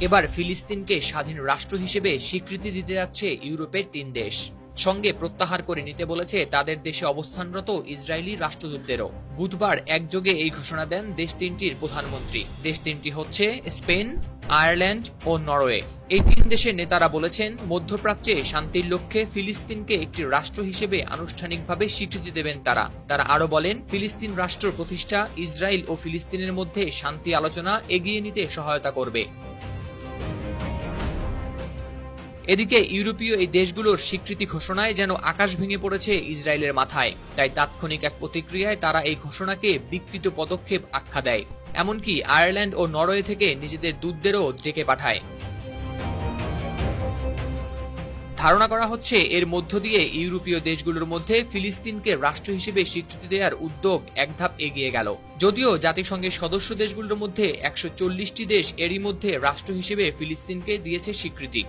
এবার ফিলিস্তিনকে স্বাধীন রাষ্ট্র হিসেবে স্বীকৃতি দিতে যাচ্ছে ইউরোপের ৩ দেশ। সঙ্গে প্রত্যাহার করে নিতে বলেছে তাদের দেশে অবস্থানরত ইসরায়েলি রাষ্ট্রদূতদেরও। বুধবার একযোগে এই ঘোষণা দেন দেশ তিনটির প্রধানমন্ত্রী। দেশ তিনটি হচ্ছে স্পেন, আয়ারল্যান্ড ও নরওয়ে। এই ৩ দেশের নেতারা বলেছেন, মধ্যপ্রাচ্যে শান্তির লক্ষ্যে ফিলিস্তিনকে একটি রাষ্ট্র হিসেবে আনুষ্ঠানিকভাবে স্বীকৃতি দেবেন তারা। তারা আরও বলেন, ফিলিস্তিন রাষ্ট্র প্রতিষ্ঠা ইসরায়েল ও ফিলিস্তিনের মধ্যে শান্তি আলোচনা এগিয়ে নিতে সহায়তা করবে। এদিকে ইউরোপীয় এই দেশগুলোর স্বীকৃতি ঘোষণায় যেন আকাশ ভেঙে পড়েছে ইসরায়েলের মাথায়। তাই তাৎক্ষণিক এক প্রতিক্রিয়ায় তারা এই ঘোষণাকে বিকৃত পদক্ষেপ আখ্যা দেয়। এমনকি আয়ারল্যান্ড ও নরওয়ে থেকে নিজেদের দূতদেরও ডেকে পাঠায়। ধারণা করা হচ্ছে, এর মধ্য দিয়ে ইউরোপীয় দেশগুলোর মধ্যে ফিলিস্তিনকে রাষ্ট্র হিসেবে স্বীকৃতি দেওয়ার উদ্যোগ এক ধাপ এগিয়ে গেল। যদিও জাতিসংঘের সদস্য দেশগুলোর মধ্যে ১৪০টি দেশ এরই মধ্যে রাষ্ট্র হিসেবে ফিলিস্তিনকে দিয়েছে স্বীকৃতি।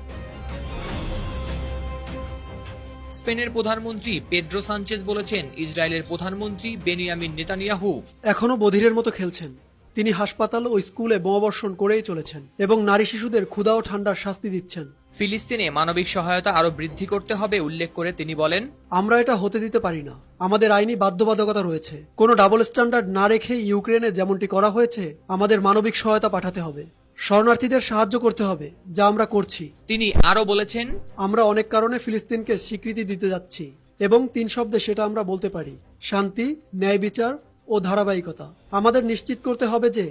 স্পেনের প্রধানমন্ত্রী পেদ্রো সানচেজ বলেছেন, ইসরায়েলের প্রধানমন্ত্রী বেনিয়ামিন নেতানিয়াহু এখনো বধিরের মতো খেলছেন। তিনি হাসপাতাল ও স্কুলে বোমাবর্ষণ করেই চলেছেন এবং নারী শিশুদের ক্ষুধা ও ঠান্ডার শাস্তি দিচ্ছেন। ফিলিস্তিনে মানবিক সহায়তা আরও বৃদ্ধি করতে হবে উল্লেখ করে তিনি বলেন, আমরা এটা হতে দিতে পারি না। আমাদের আইনি বাধ্যবাধকতা রয়েছে। কোনো ডাবল স্ট্যান্ডার্ড না রেখে ইউক্রেনে যেমনটি করা হয়েছে, আমাদের মানবিক সহায়তা পাঠাতে হবে। শরণার্থীদের সাহায্য করতে হবে, যা আমরা করছি। তিনি আরও বলেছেন, আমরা অনেক কারণে ফিলিস্তিনকে স্বীকৃতি দিতে যাচ্ছি এবং ৩ শব্দে সেটা আমরা বলতে পারি: শান্তি, ন্যায় বিচার ও ধারাবাহিকতা। আমাদের নিশ্চিত করতে হবে যে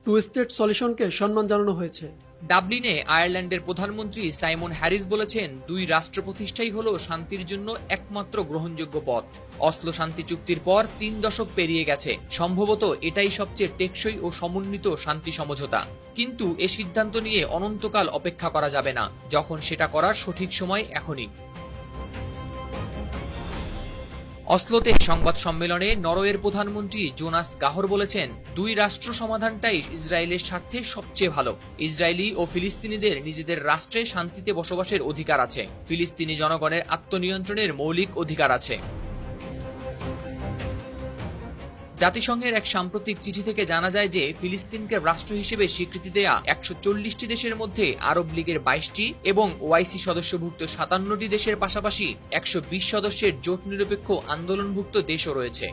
2 স্টেট সলিউশনকে সম্মান জানানো হয়েছে। ডাবলিনে আয়ারল্যান্ডের প্রধানমন্ত্রী সাইমন হ্যারিস বলেছেন, ২ রাষ্ট্র প্রতিষ্ঠাই হল শান্তির জন্য একমাত্র গ্রহণযোগ্য পথ। অসলো শান্তি চুক্তির পর ৩ দশক পেরিয়ে গেছে। সম্ভবত এটাই সবচেয়ে টেকসই ও সমন্বিত শান্তি সমঝোতা। কিন্তু এ সিদ্ধান্ত নিয়ে অনন্তকাল অপেক্ষা করা যাবে না। যখন সেটা করার সঠিক সময় এখনই। অসলোতে সংবাদ সম্মেলনে নরওয়ের প্রধানমন্ত্রী জোনাস গাহর বলেছেন, ২ রাষ্ট্র সমাধানটাই ইসরায়েলের স্বার্থে সবচেয়ে ভালো। ইসরায়েলি ও ফিলিস্তিনিদের নিজেদের রাষ্ট্রে শান্তিতে বসবাসের অধিকার আছে। ফিলিস্তিনি জনগণের আত্মনিয়ন্ত্রণের মৌলিক অধিকার আছে। জাতিসংঘের এক সাম্প্রতিক চিঠি থেকে জানা যায় যে, ফিলিস্তিনকে রাষ্ট্র হিসেবে স্বীকৃতি দেয়া ১৪০টি দেশের মধ্যে আরব লীগের ২২টি এবং ওআইসি সদস্যভুক্ত ৫৭টি দেশের পাশাপাশি ১২০ সদস্যের জোট নিরপেক্ষ আন্দোলনভুক্ত দেশও রয়েছে।